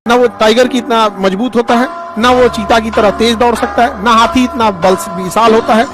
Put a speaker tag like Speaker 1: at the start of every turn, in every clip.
Speaker 1: ना वो टाइगर की इतना मजबूत होता है, ना वो चीता की तरह तेज दौड़ सकता है, ना हाथी इतना बल विशाल होता है,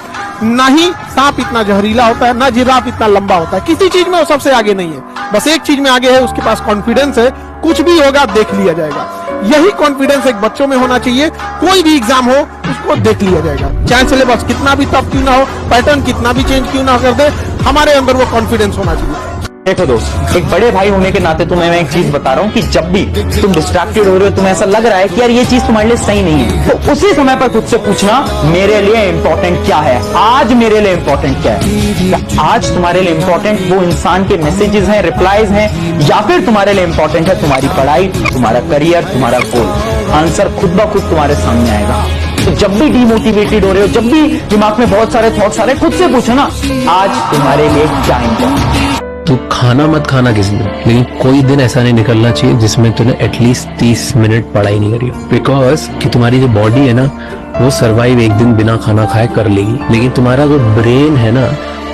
Speaker 1: ना ही सांप इतना जहरीला होता है, ना जिराफ इतना लंबा होता है। किसी चीज में वो सबसे आगे नहीं है, बस एक चीज में आगे है, उसके पास कॉन्फिडेंस है, कुछ भी होगा देख लिया जाएगा। यही कॉन्फिडेंस एक बच्चों में होना चाहिए। कोई भी एग्जाम हो उसको देख लिया जाएगा, चाहे सिलेबस कितना भी टफ क्यों ना हो, पैटर्न कितना भी चेंज क्यों ना कर दे, हमारे अंदर वो कॉन्फिडेंस होना चाहिए।
Speaker 2: देखो दोस्त, एक बड़े भाई होने के नाते तुम्हें मैं एक चीज बता रहा हूँ कि जब भी तुम डिस्ट्रैक्टेड हो रहे हो, तुम्हें ऐसा लग रहा है कि यार ये चीज तुम्हारे लिए सही नहीं है, तो उसी समय पर खुद से पूछना मेरे लिए इंपॉर्टेंट क्या है, आज मेरे लिए इंपॉर्टेंट क्या है। आज तुम्हारे लिए इंपॉर्टेंट वो इंसान के मैसेजेस हैं, रिप्लाईज हैं, या फिर तुम्हारे लिए इंपॉर्टेंट है तुम्हारी पढ़ाई, तुम्हारा करियर, तुम्हारा गोल। आंसर खुद ब खुद तुम्हारे सामने आएगा। तो जब भी डिमोटिवेटेड हो रहे हो, जब भी दिमाग में बहुत सारे थॉट्स आ रहे, खुद से पूछो ना आज तुम्हारे लिए क्या इंपॉर्टेंट है।
Speaker 3: तू खाना मत खाना किसी दिन, लेकिन कोई दिन ऐसा नहीं निकलना चाहिए जिसमें तूने एटलीस्ट 30 मिनट पढ़ाई नहीं करी हो। बिकॉज कि तुम्हारी जो बॉडी है ना, वो सर्वाइव एक दिन बिना खाना खाए कर लेगी, लेकिन तुम्हारा जो ब्रेन है ना,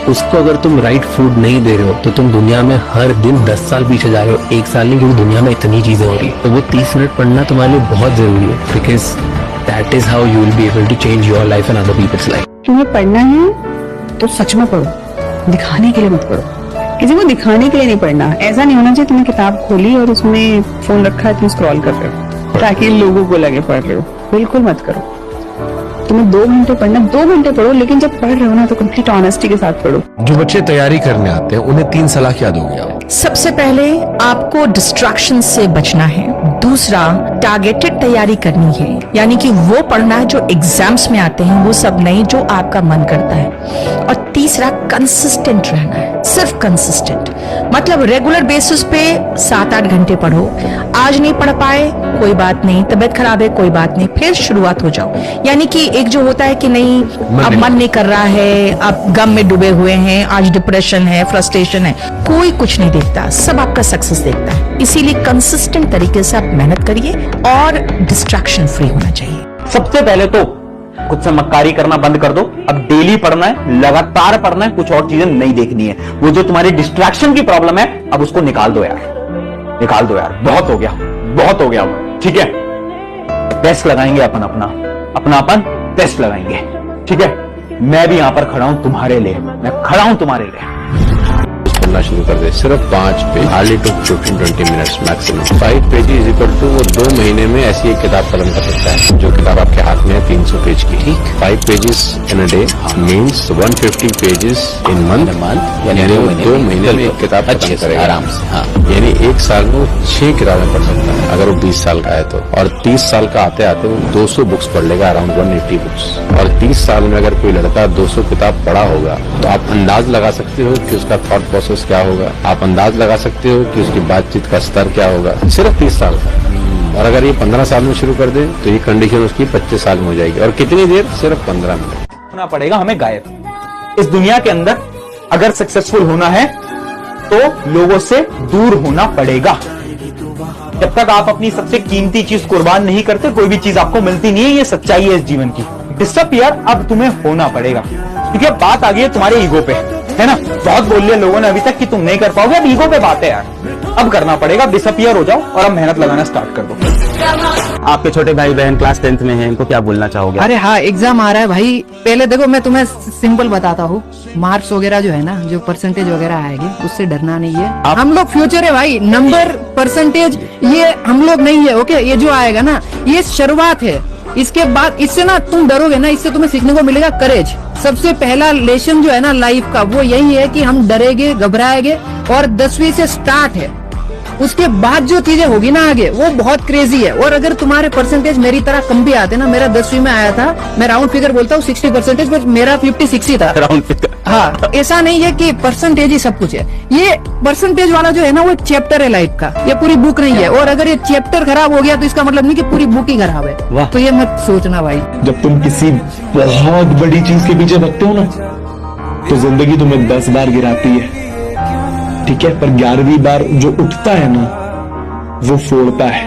Speaker 3: उसको अगर तुम राइट फूड नहीं दे रहे हो तो तुम दुनिया में हर दिन 10 साल पीछे जा रहे हो, 1 साल नहीं, क्योंकि दुनिया में इतनी चीजें हो रही है। तो वो 30 मिनट पढ़ना तुम्हारे लिए बहुत जरूरी है, because that is how you will be able to change your life and other people's life.
Speaker 4: तुम्हें पढ़ना है तो सच में पढ़ो, दिखाने के लिए मत पढ़ो। किसी को दिखाने के लिए नहीं पढ़ना। ऐसा नहीं होना चाहिए तुमने किताब खोली और उसमें फोन रखा है, तुम स्क्रॉल कर रहे हो ताकि लोगों को लगे पढ़ रहे हो। बिल्कुल मत करो। तुम्हें 2 घंटे पढ़ना, 2 घंटे पढ़ो, लेकिन जब पढ़ रहे हो ना तो कंप्लीट ऑनेस्टी के साथ पढ़ो।
Speaker 5: जो बच्चे तैयारी करने आते हैं उन्हें 3 सलाह क्या दोगे आप?
Speaker 6: सबसे पहले आपको डिस्ट्रैक्शन से बचना है। दूसरा, टारगेटेड तैयारी करनी है, यानी कि वो पढ़ना है जो एग्जाम्स में आते हैं, वो सब नहीं जो आपका मन करता है। और तीसरा, कंसिस्टेंट रहना है, सिर्फ कंसिस्टेंट, मतलब रेगुलर बेसिस पे 7-8 घंटे पढ़ो। आज नहीं पढ़ पाए कोई बात नहीं, तबीयत खराब है कोई बात नहीं, फिर शुरुआत हो जाओ। यानी कि एक जो होता है कि नहीं अब मन नहीं कर रहा है, आप गम में डूबे हुए हैं, आज डिप्रेशन है, फ्रस्ट्रेशन है, कोई कुछ नहीं देखता, सब आपका सक्सेस देखता है। इसीलिए कंसिस्टेंट तरीके से आप मेहनत करिए और डिस्ट्रैक्शन फ्री होना चाहिए।
Speaker 2: सबसे पहले तो खुद से मक्कारी करना बंद कर दो। अब डेली पढ़ना है, लगातार पढ़ना है, कुछ और चीजें नहीं देखनी है। वो जो तुम्हारी डिस्ट्रैक्शन की प्रॉब्लम है, अब उसको निकाल दो यार, निकाल दो यार, बहुत हो गया, बहुत हो गया। ठीक है, टेस्ट लगाएंगे अपन टेस्ट लगाएंगे। ठीक है, मैं भी यहां पर खड़ा हूं तुम्हारे लिए, मैं खड़ा हूं तुम्हारे लिए।
Speaker 5: पढ़ना शुरू कर दे, सिर्फ 5 page, hardly to 15-20 minutes maximum. 5 page is equal to वो 2 महीने में ऐसी एक किताब खत्म कर सकता है, जो किताब आपके हाथ में है 300 पेज की। ठीक, 5 pages in a day means 150 pages in month, यानी वो 2 महीने में एक किताब खत्म करेगा आराम से। हाँ, यानी 1 साल में वो 6 किताबें पढ़ सकता है अगर वो 20 साल का है तो। और 30 साल का आते आते वो 200 बुक्स पढ़ लेगा, अराउंड 180 बुक्स। और 30 साल में अगर कोई लड़का 200 किताब पढ़ा होगा तो आप अंदाज लगा सकते हो कि उसका थॉट प्रोसेस क्या होगा, आप अंदाज लगा सकते हो कि उसकी बातचीत का स्तर क्या होगा। सिर्फ 30 साल का। और अगर ये 15 साल में शुरू कर दे तो ये कंडीशन उसकी 25 साल में हो जाएगी। और कितनी देर? सिर्फ 15 मिनट।
Speaker 2: होना पड़ेगा हमें गायब। इस दुनिया के अंदर अगर सक्सेसफुल होना है तो लोगों से दूर होना पड़ेगा। जब तक आप अपनी सबसे कीमती चीज कुर्बान नहीं करते, कोई भी चीज आपको मिलती नहीं है। ये सच्चाई है इस जीवन की। डिसअपियर अब तुम्हें होना पड़ेगा, क्योंकि अब बात आ गई है तुम्हारे ईगो पे, है ना। बहुत बोल लिया लोगों ने अभी तक कि तुम नहीं कर पाओगे, अब ईगो पे बात है यार। अब करना पड़ेगा, डिसअपियर हो जाओ और अब मेहनत लगाना स्टार्ट कर दो।
Speaker 7: आपके छोटे भाई बहन क्लास 10th में हैं, इनको क्या बोलना चाहोगे?
Speaker 8: अरे हाँ, एग्जाम आ रहा है भाई। पहले देखो, मैं तुम्हें सिंपल बताता हूँ, मार्क्स वगैरह जो है ना, जो परसेंटेज वगैरह आएगी, उससे डरना नहीं है। हम लोग फ्यूचर है भाई, नंबर परसेंटेज ये हम लोग नहीं है। ओके, ये जो आएगा ना, ये शुरुआत है। इसके बाद इससे ना तुम डरोगे ना, इससे तुम्हें सीखने को मिलेगा करेज। सबसे पहला लेसन जो है ना लाइफ का, वो यही है कि हम डरेंगे, घबराएंगे, और 10वीं से स्टार्ट है। उसके बाद जो चीजें होगी ना आगे, वो बहुत क्रेजी है। और अगर तुम्हारे परसेंटेज मेरी तरह कम भी आते ना, मेरा 10वीं में आया था, मैं राउंड फिगर बोलता हूँ 60%, बट मेरा 50-60 था
Speaker 7: राउंड फिगर।
Speaker 8: हाँ, ऐसा नहीं है कि परसेंटेज ही सब कुछ है। ये परसेंटेज वाला जो है ना, वो एक चैप्टर है लाइफ का, ये पूरी बुक नहीं है। और अगर ये चैप्टर खराब हो गया तो इसका मतलब नहीं कि पूरी बुक ही खराब है। तो ये मत सोचना भाई।
Speaker 9: जब तुम किसी बहुत बड़ी चीज के पीछे भगते हो ना, तो जिंदगी तुम्हें 10 बार गिराती है, ठीक है, पर 11वीं बार जो उठता है ना, वो फोड़ता है,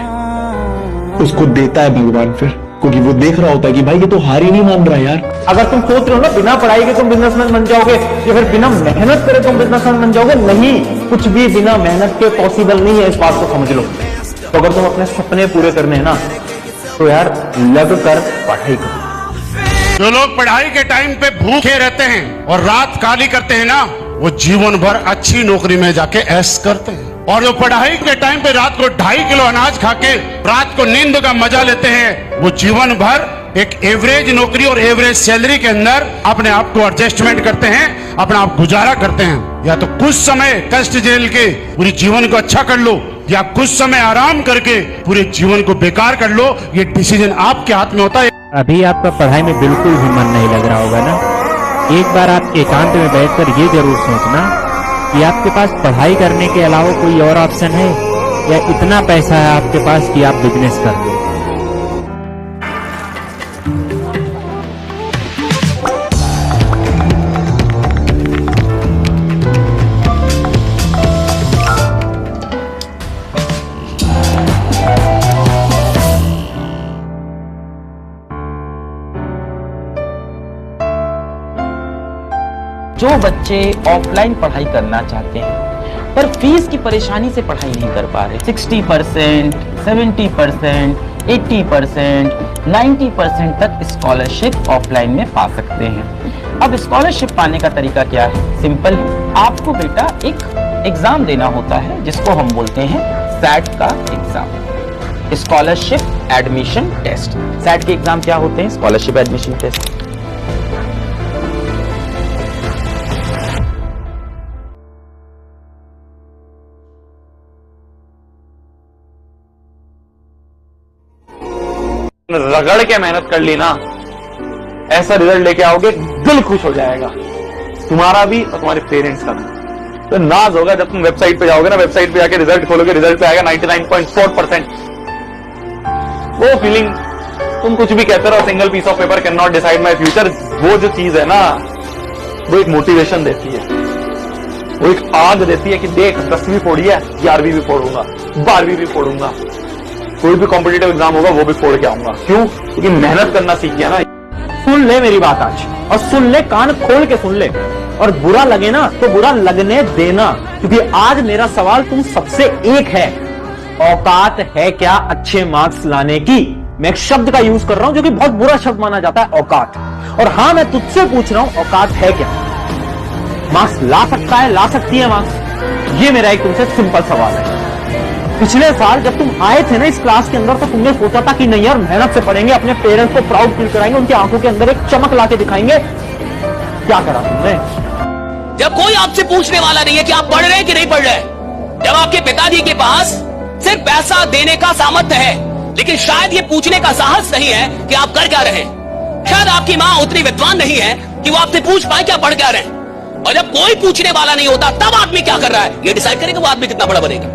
Speaker 9: उसको देता है भगवान फिर, क्योंकि वो देख रहा होता है कि भाई ये तो हार ही नहीं मान रहा यार।
Speaker 2: अगर तुम सोच रहे हो ना बिना पढ़ाई के तुम बिजनेसमैन बन जाओगे, या फिर बिना मेहनत करे तुम बिजनेसमैन बन जाओगे, नहीं, कुछ भी बिना मेहनत के पॉसिबल नहीं है। इस बात को समझ लो। तो अगर तुम अपने सपने पूरे करने हैं ना, तो यार लग कर पढ़ाई करो।
Speaker 10: जो लोग पढ़ाई के टाइम पे भूखे रहते हैं और रात काली करते हैं ना, वो जीवन भर अच्छी नौकरी में जाके ऐश करते हैं। और जो पढ़ाई के टाइम पे रात को 2.5 किलो अनाज खाके रात को नींद का मजा लेते हैं, वो जीवन भर एक एवरेज नौकरी और एवरेज सैलरी के अंदर अपने आप को एडजस्टमेंट करते हैं, अपना आप गुजारा करते हैं। या तो कुछ समय कष्ट झेल के पूरे जीवन को अच्छा कर लो, या कुछ समय आराम करके पूरे जीवन को बेकार कर लो। ये डिसीजन आपके हाथ में होता है।
Speaker 7: अभी आपका पढ़ाई में बिल्कुल भी मन नहीं लग रहा होगा ना? एक बार आप एकांत में बैठकर ये जरूर सोचना कि आपके पास पढ़ाई करने के अलावा कोई और ऑप्शन है, या इतना पैसा है आपके पास कि आप बिजनेस कर लो।
Speaker 2: जो बच्चे ऑफलाइन पढ़ाई करना चाहते हैं पर फीस की परेशानी से पढ़ाई नहीं कर पा रहे, 60%, 70%, 80%, 90% तक स्कॉलरशिप ऑफलाइन में पा सकते हैं। अब स्कॉलरशिप पाने का तरीका क्या है? सिंपल है। आपको बेटा एक एग्जाम देना होता है जिसको हम बोलते हैं सैट का exam, scholarship admission test. SAT के एग्जाम क्या होते हैं? Scholarship admission test.
Speaker 5: रगड़ के मेहनत कर ली ना, ऐसा रिजल्ट लेके आओगे दिल खुश हो जाएगा, तुम्हारा भी और तुम्हारे पेरेंट्स का भी। तो नाज होगा जब तुम वेबसाइट पे जाओगे ना, वेबसाइट पे जाके रिजल्ट खोलोगे, रिजल्ट पे आएगा 99.4%। वो फीलिंग, तुम कुछ भी कहते रहो, single piece of paper can not decide my future, वो जो चीज है ना, वो एक मोटिवेशन देती है, वो एक आग देती है कि देख 10वीं फोड़ी है, 11वीं भी फोड़ूंगा, 12वीं भी फोड़ूंगा, कोई भी कॉम्पिटिटिव एग्जाम होगा वो भी फोड़ के आऊंगा। क्यों? क्योंकि मेहनत करना सीख गया ना।
Speaker 2: सुन ले मेरी बात आज, और सुन ले, कान खोल के सुन ले, और बुरा लगे ना तो बुरा लगने देना, क्योंकि आज मेरा सवाल तुम सबसे एक है, औकात है क्या अच्छे मार्क्स लाने की? मैं एक शब्द का यूज कर रहा हूं जो कि बहुत बुरा शब्द माना जाता है, औकात। और हां, मैं तुझसे पूछ रहा हूं, औकात है क्या? मार्क्स ला सकता है, ला सकती है मार्क्स? ये मेरा एक तुमसे सिंपल सवाल है। पिछले साल जब तुम आए थे ना इस क्लास के अंदर, तो तुमने सोचा था कि नहीं यार मेहनत से पढ़ेंगे, अपने पेरेंट्स को प्राउड फील कराएंगे, उनकी आंखों के अंदर एक चमक लाके दिखाएंगे। क्या करा तुमने?
Speaker 11: जब कोई आपसे पूछने वाला नहीं है कि आप पढ़ रहे हैं कि नहीं पढ़ रहे, जब आपके पिताजी के पास सिर्फ पैसा देने का सामर्थ्य है, लेकिन शायद ये पूछने का साहस नहीं है कि आप कर क्या रहे हैं। शायद आपकी माँ उतनी विद्वान नहीं है कि वो आपसे पूछ पाए क्या पढ़ क्या रहे हैं। और जब कोई पूछने वाला नहीं होता, तब आदमी क्या कर रहा है ये डिसाइड करेगा वो आदमी कितना बड़ा बनेगा।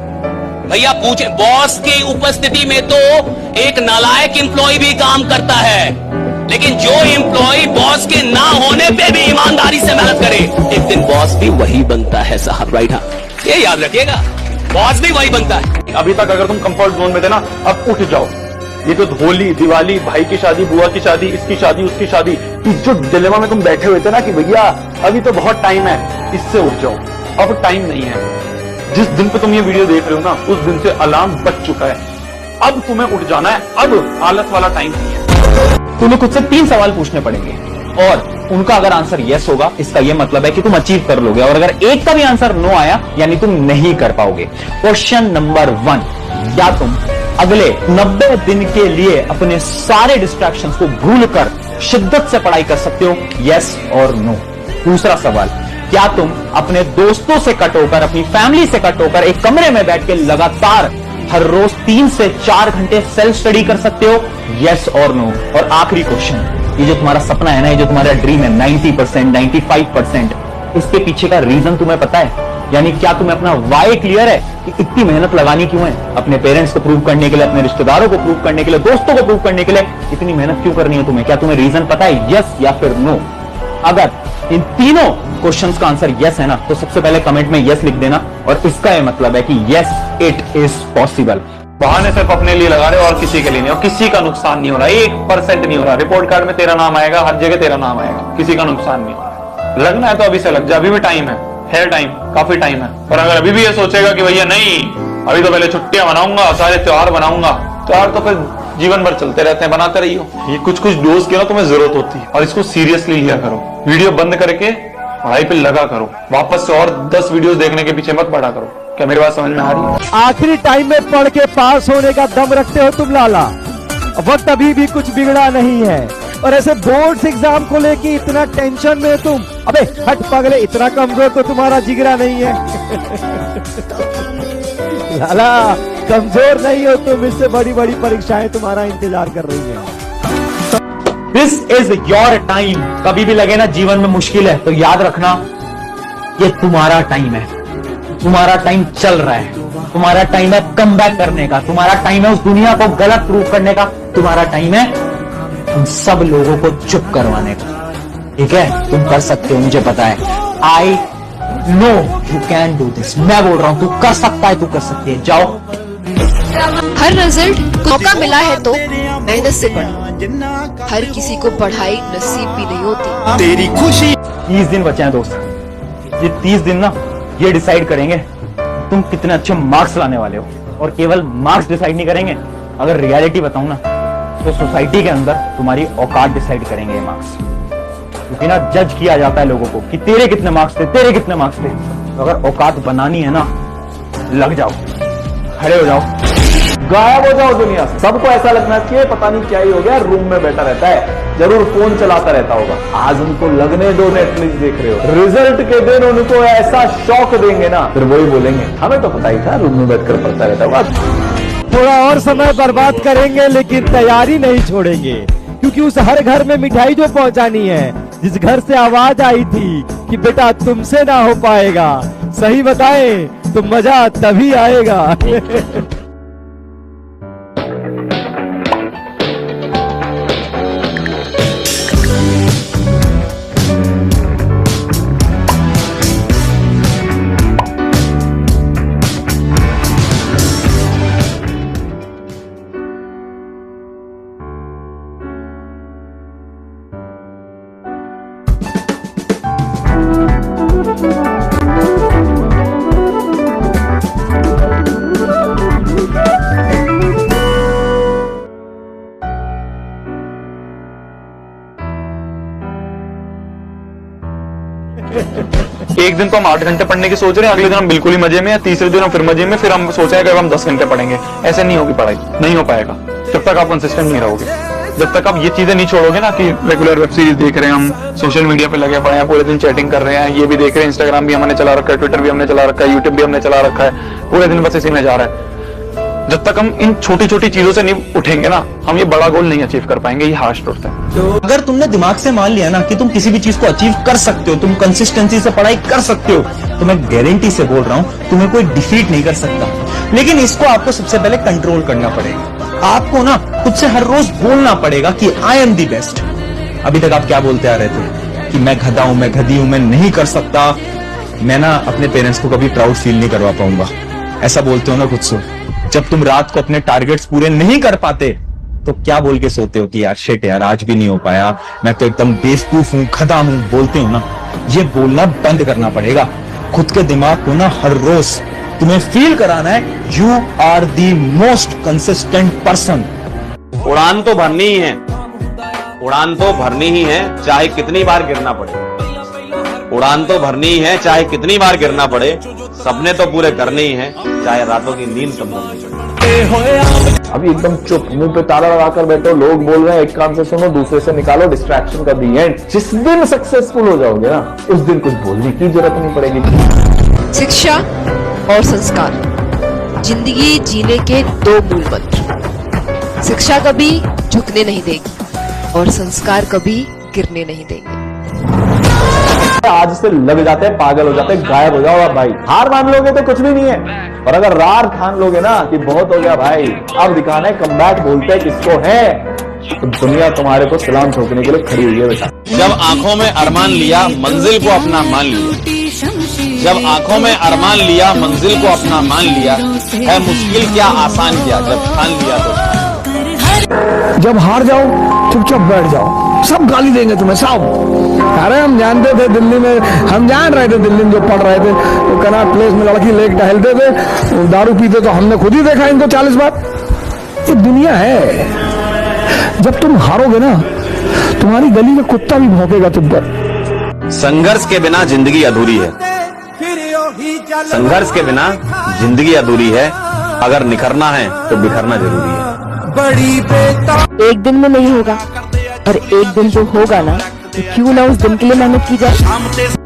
Speaker 11: भैया पूछे, बॉस की उपस्थिति में तो एक नालायक एम्प्लॉय भी काम करता है, लेकिन जो एम्प्लॉय बॉस के ना होने पे भी ईमानदारी से मेहनत करे, एक दिन बॉस भी वही बनता है साहब। राइट? हाँ, ये याद रखिएगा, बॉस भी वही बनता है।
Speaker 5: अभी तक अगर तुम कंफर्ट जोन में थे ना, अब उठ जाओ। ये जो होली, दिवाली, भाई की शादी, बुआ की शादी, इसकी शादी, उसकी शादी, इस जो डिलेमा में तुम बैठे हुए थे ना कि भैया अभी तो बहुत टाइम है, इससे उठ जाओ। अब टाइम नहीं है। जिस दिन पे तुम ये वीडियो देख रहे हो ना, उस दिन से अलार्म बज चुका है। अब तुम्हें उठ जाना है, अब आलस वाला टाइम नहीं है।
Speaker 2: तुम्हें खुद से 3 सवाल पूछने पड़ेंगे, और उनका अगर आंसर यस होगा, इसका यह मतलब है कि तुम अचीव कर लोगे, और अगर एक का भी आंसर नो आया, यानी तुम नहीं कर पाओगे। क्वेश्चन नंबर 1, क्या तुम अगले 90 दिन के लिए अपने सारे डिस्ट्रैक्शंस को भूलकर शिद्दत से पढ़ाई कर सकते हो? यस और नो। दूसरा सवाल, क्या तुम अपने दोस्तों से कट होकर, अपनी फैमिली से कट होकर एक कमरे में बैठ के लगातार हर रोज 3 से 4 घंटे सेल्फ स्टडी कर सकते हो? यस और नो। और आखिरी क्वेश्चन, ये जो तुम्हारा सपना है ना, ये जो तुम्हारा ड्रीम है 90%, 95%, इसके पीछे का रीजन तुम्हें पता है? यानी क्या तुम्हें अपना वाई क्लियर है कि इतनी मेहनत लगानी क्यों है? अपने पेरेंट्स को प्रूव करने के लिए, अपने रिश्तेदारों को प्रूव करने के लिए, दोस्तों को प्रूव करने के लिए इतनी मेहनत क्यों करनी है तुम्हें? क्या तुम्हें रीजन पता है, यस या फिर नो? अगर इन तीनों क्वेश्चंस का आंसर यस है ना, तो सबसे पहले कमेंट में यस लिख देना, और इसका यह मतलब है कि यस इट इज पॉसिबल।
Speaker 5: बहाने सिर्फ अपने लिए लगा रहे हो और किसी के लिए नहीं, और किसी का नुकसान नहीं हो रहा, 1% नहीं हो रहा। रिपोर्ट कार्ड में तेरा नाम आएगा, हर जगह तेरा नाम आएगा, किसी का नुकसान नहीं हो रहा। लगना है तो अभी से लग जा, अभी भी टाइम है टाइम, काफी टाइम है। और अगर अभी भी ये सोचेगा कि भैया नहीं
Speaker 12: अभी तो पहले छुट्टियां मनाऊंगा, सारे त्योहार बनाऊंगा। त्योहार तो फिर जीवन भर चलते रहते हैं, बनाते रहियो। ये कुछ कुछ डोज की ना तुम्हें जरूरत होती है और इसको सीरियसली लिया करो। वीडियो बंद करके पढ़ाई पे लगा करो, वापस से और 10 वीडियोस देखने के पीछे मत पड़ा करो। क्या मेरी बात समझ में आ रही है?
Speaker 13: आखिरी टाइम में पढ़ के पास होने का दम रखते हो तुम लाला। वक्त अभी भी कुछ बिगड़ा नहीं है और ऐसे बोर्ड्स एग्जाम को लेके इतना टेंशन में तुम। अबे हट पगले, इतना कमजोर तो तुम्हारा जिगरा नहीं है। लाला कमजोर नहीं हो तुम, इससे बड़ी बड़ी परीक्षाएं तुम्हारा इंतजार कर रही हैं।
Speaker 2: This is your time. कभी भी लगे ना जीवन में मुश्किल है तो याद रखना ये तुम्हारा टाइम है। तुम्हारा टाइम चल रहा है, तुम्हारा टाइम है कम बैक करने का, तुम्हारा टाइम है उस दुनिया को गलत प्रूव करने का, तुम्हारा टाइम है तुम सब लोगों को चुप करवाने का। ठीक है, तुम कर सकते हो, मुझे पता है। I know you can do this. मैं बोल रहा हूं तू कर सकता है, तू कर सकती है। जाओ।
Speaker 14: हर रिजल्ट मौका मिला है तो मेहनत से पढ़ो। हर किसी को पढ़ाई नसीब भी नहीं होती।
Speaker 2: तेरी खुशी। 30 दिन बचे हैं दोस्त। ये 30 दिन ना ये डिसाइड करेंगे तुम कितने अच्छे मार्क्स लाने वाले हो। और केवल मार्क्स डिसाइड नहीं करेंगे, अगर रियलिटी बताऊं ना तो सोसाइटी के अंदर तुम्हारी औकात डिसाइड करेंगे ये मार्क्स। क्योंकि ना जज किया जाता है लोगों को कि तेरे कितने मार्क्स थे, तेरे कितने मार्क्स थे। तो अगर औकात बनानी है ना, लग जाओ, खड़े हो जाओ,
Speaker 9: गायब हो जाओ दुनिया से। सबको ऐसा लगना चाहिए पता नहीं क्या ही हो गया, रूम में बैठा रहता है, जरूर फोन चलाता रहता होगा। आज उनको लगने दो नेटफ्लिक्स देख रहे हो। रिजल्ट के दिन उनको ऐसा शौक देंगे ना, फिर वही बोलेंगे हमें तो पता ही था, रूम में बैठकर पढ़ता रहता होगा।
Speaker 13: थोड़ा और समय बर्बाद करेंगे लेकिन तैयारी नहीं छोड़ेंगे, क्योंकि उस हर घर में मिठाई जो पहुंचानी है, जिस घर से आवाज आई थी कि बेटा तुमसे ना हो पाएगा, सही बताएं तो मजा तभी आएगा।
Speaker 12: एक दिन तो हम 8 घंटे पढ़ने की सोच रहे हैं, अगले दिन हम बिल्कुल ही मजे में, या तीसरे दिन हम फिर मजे में, फिर हम सोच रहे हैं कि हम 10 घंटे पढ़ेंगे। ऐसे नहीं होगी पढ़ाई, नहीं हो पाएगा जब तक आप कंसिस्टेंट नहीं रहोगे। जब तक आप ये चीजें नहीं छोड़ोगे ना कि रेगुलर वेब सीरीज देख रहे हैं, हम सोशल मीडिया पे लगे पड़े हैं, पूरे दिन चैटिंग कर रहे हैं, ये भी देख रहे हैं, इंस्टाग्राम भी हमने चला रखा है, ट्विटर भी हमने चला रखा है, यूट्यूब भी हमने चला रखा है, पूरे दिन बस इसी में जा रहा है। जब तक हम इन छोटी छोटी चीजों से नहीं उठेंगे ना, हम ये बड़ा गोल नहीं अचीव कर पाएंगे, ये हार्श ट्रुथ है।
Speaker 2: अगर तुमने दिमाग से मान लिया ना कि तुम किसी भी चीज को अचीव कर सकते हो, तुम कंसिस्टेंसी से पढ़ाई कर सकते हो, तो मैं गारंटी से बोल रहा हूं तुम्हें कोई डिफीट नहीं कर सकता। लेकिन इसको आपको सबसे पहले कंट्रोल करना पड़ेगा। आपको ना खुद से हर रोज बोलना पड़ेगा कि आई एम दी बेस्ट। अभी तक आप क्या बोलते आ रहे थे कि मैं गधा हूं, मैं गधी हूं, मैं नहीं कर सकता, मैं ना अपने पेरेंट्स को कभी प्राउड फील नहीं करवा पाऊंगा, ऐसा बोलते हो ना खुद से। जब तुम रात को अपने टारगेट्स पूरे नहीं कर पाते तो क्या बोल के सोते हो कि यार शिट यार आज भी नहीं हो पाया, मैं तो एकदम बेवकूफ हूं, गधा हूं, बोलते हो ना। ये बोलना बंद करना पड़ेगा। खुद के दिमाग को ना हर रोज तुम्हें फील कराना है you are the most consistent person.
Speaker 5: उड़ान तो भरनी ही है, उड़ान तो भरनी ही है, चाहे कितनी बार गिरना पड़े। उड़ान तो भरनी ही है, चाहे कितनी बार गिरना पड़े। सपने तो पूरे करने ही हैं, चाहे रातों की नींद कम करनी पड़े।
Speaker 9: अभी एकदम चुप, मुंह पे ताला लगाकर बैठो, लोग बोल रहे हैं, एक कान से सुनो दूसरे से निकालो, डिस्ट्रैक्शन का दी एंड। जिस दिन सक्सेसफुल हो जाओगे ना, उस दिन कुछ बोलने की जरूरत नहीं पड़ेगी।
Speaker 14: शिक्षा और संस्कार जिंदगी जीने के 2 मूल मंत्र। शिक्षा कभी झुकने नहीं देगी और संस्कार कभी गिरने नहीं देंगे।
Speaker 9: आज से लग जाते हैं, पागल हो जाते हैं, गायब हो जाओ अब भाई। हार मान लोगे तो कुछ भी नहीं है, और अगर रार ठान लोगे ना कि बहुत हो गया भाई, अब दिखाना है कमबैक बोलते हैं किसको है, तो दुनिया तुम्हारे को सलाम ठोकने के लिए खड़ी हुई है बेटा।
Speaker 5: जब आंखों में अरमान लिया, मंजिल को अपना मान लिया। जब आंखों में अरमान लिया, मंजिल को अपना मान लिया। है मुश्किल क्या आसान किया, जब ठान लिया तो।
Speaker 13: जब हार जाओ चुपचाप बैठ जाओ,
Speaker 15: सब गाली देंगे तुम्हें सब। अरे हम जानते थे दिल्ली में, हम जान रहे थे दिल्ली में जो पढ़ रहे थे वो कनॉट प्लेस में लड़की लेके टहलते थे, वो दारू पीते तो हमने खुद ही देखा इनको 40 बार। ये दुनिया है, जब तुम हारोगे ना तुम्हारी गली में कुत्ता भी भौंकेगा तुम पर।
Speaker 5: संघर्ष के बिना जिंदगी अधूरी है, संघर्ष के बिना जिंदगी अधूरी है। अगर निखरना है तो बिखरना जरूरी है।
Speaker 14: एक दिन में नहीं होगा, और एक दिन जो होगा ना, तो क्यों ना उस दिन के लिए मेहनत की जाए।